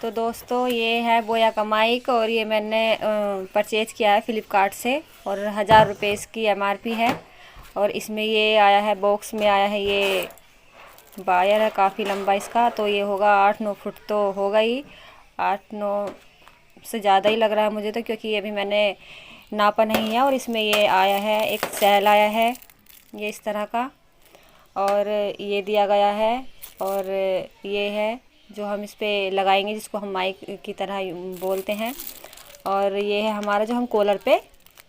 तो दोस्तों ये है बोया का माइक और ये मैंने परचेज़ किया है फ़्लिपकार्ट से और 1000 रुपये इसकी MRP है। और इसमें ये आया है, बॉक्स में आया है, ये वायर है काफ़ी लंबा इसका, तो ये होगा 8-9 फुट तो होगा ही, 8-9 से ज़्यादा ही लग रहा है मुझे तो, क्योंकि ये अभी मैंने नापा नहीं है। और इसमें ये आया है, एक सेल आया है ये इस तरह का, और ये दिया गया है, और ये है जो हम इस पे लगाएंगे, जिसको हम माइक की तरह बोलते हैं। और ये है हमारा जो हम कॉलर पे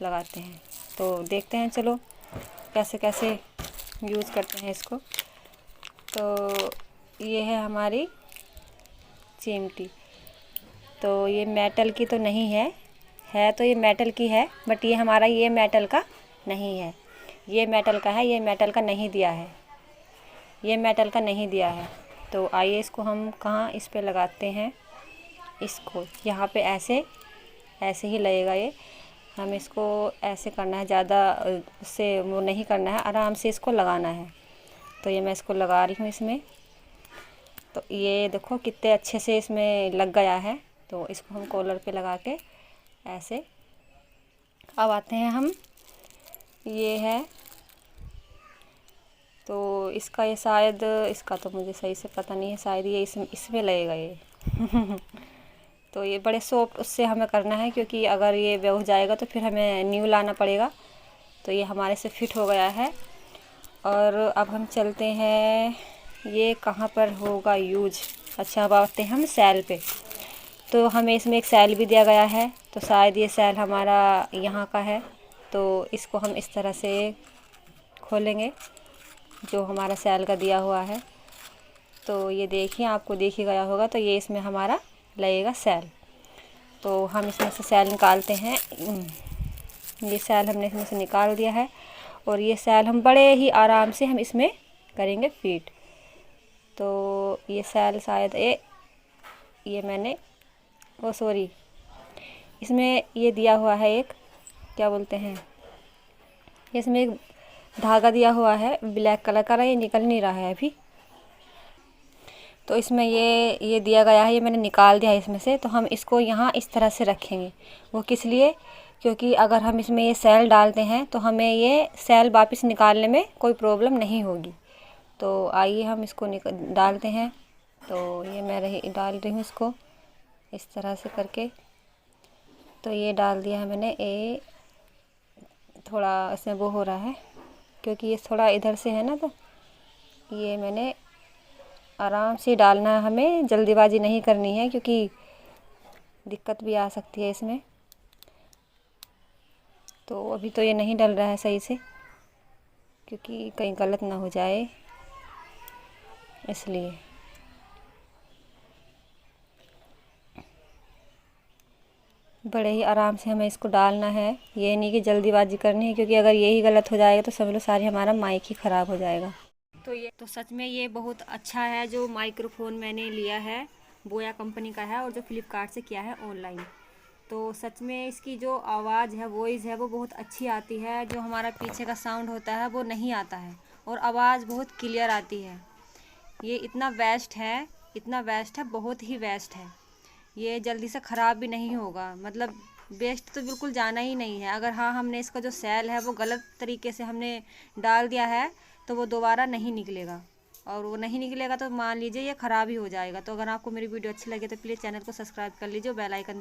लगाते हैं। तो देखते हैं चलो कैसे कैसे यूज़ करते हैं इसको। तो ये है हमारी चिमटी। तो ये मेटल की तो नहीं है तो ये मेटल की है, बट ये हमारा ये मेटल का नहीं है, ये मेटल का है, ये मेटल का नहीं दिया है, ये मेटल का नहीं दिया है। तो आइए इसको हम कहाँ इस पे लगाते हैं, इसको यहाँ पे ऐसे ऐसे ही लगेगा ये। हम इसको ऐसे करना है, ज़्यादा से वो नहीं करना है, आराम से इसको लगाना है। तो ये मैं इसको लगा रही हूँ इसमें। तो ये देखो कितने अच्छे से इसमें लग गया है। तो इसको हम कॉलर पे लगा के ऐसे, अब आते हैं हम, ये है तो इसका, ये शायद इसका तो मुझे सही से पता नहीं है, शायद ये इसमें लगेगा ये तो ये बड़े सॉफ्ट उससे हमें करना है, क्योंकि अगर ये बेह जाएगा तो फिर हमें न्यू लाना पड़ेगा। तो ये हमारे से फिट हो गया है। और अब हम चलते हैं, ये कहाँ पर होगा यूज। अच्छा, अब आते हैं हम सेल पे। तो हमें इसमें एक सेल भी दिया गया है, तो शायद ये सेल हमारा यहाँ का है। तो इसको हम इस तरह से खोलेंगे, जो हमारा सेल का दिया हुआ है। तो ये देखिए, आपको देख ही गया होगा। तो ये इसमें हमारा लगेगा सेल। तो हम इसमें से सेल निकालते हैं। ये सेल हमने इसमें से निकाल दिया है, और ये सेल हम बड़े ही आराम से हम इसमें करेंगे फिट। तो ये सेल शायद ये मैंने सॉरी, इसमें ये दिया हुआ है एक, क्या बोलते हैं, इसमें एक धागा दिया हुआ है ब्लैक कलर का, ये निकल नहीं रहा है अभी। तो इसमें ये दिया गया है, ये मैंने निकाल दिया है इसमें से। तो हम इसको यहाँ इस तरह से रखेंगे। वो किस लिए, क्योंकि अगर हम इसमें ये सेल डालते हैं तो हमें ये सेल वापस निकालने में कोई प्रॉब्लम नहीं होगी। तो आइए हम इसको डालते हैं। तो ये मैं डाल रही हूँ इसको इस तरह से करके। तो ये डाल दिया है मैंने। थोड़ा इसमें वो हो रहा है, क्योंकि ये थोड़ा इधर से है ना, तो ये मैंने आराम से डालना है, हमें जल्दीबाजी नहीं करनी है, क्योंकि दिक्कत भी आ सकती है इसमें। तो अभी तो ये नहीं डल रहा है सही से, क्योंकि कहीं गलत ना हो जाए, इसलिए। बड़े ही आराम से हमें इसको डालना है, ये नहीं कि जल्दीबाजी करनी है, क्योंकि अगर यही गलत हो जाएगा तो समझ लो सारी हमारा माइक ही ख़राब हो जाएगा। तो सच में ये बहुत अच्छा है जो माइक्रोफोन मैंने लिया है, बोया कंपनी का है, और जो फ़्लिपकार्ट से किया है ऑनलाइन। तो सच में इसकी जो आवाज़ है, वॉइस है, वो बहुत अच्छी आती है। जो हमारा पीछे का साउंड होता है वो नहीं आता है, और आवाज़ बहुत क्लियर आती है। ये इतना बेस्ट है, इतना बेस्ट है, बहुत ही बेस्ट है। ये जल्दी से ख़राब भी नहीं होगा, मतलब बेस्ट तो बिल्कुल जाना ही नहीं है। अगर हाँ, हमने इसका जो सेल है वो गलत तरीके से हमने डाल दिया है तो वो दोबारा नहीं निकलेगा, और वो नहीं निकलेगा तो मान लीजिए ये ख़राब ही हो जाएगा। तो अगर आपको मेरी वीडियो अच्छी लगे तो प्लीज़ चैनल को सब्सक्राइब कर लीजिए, बेल आइकन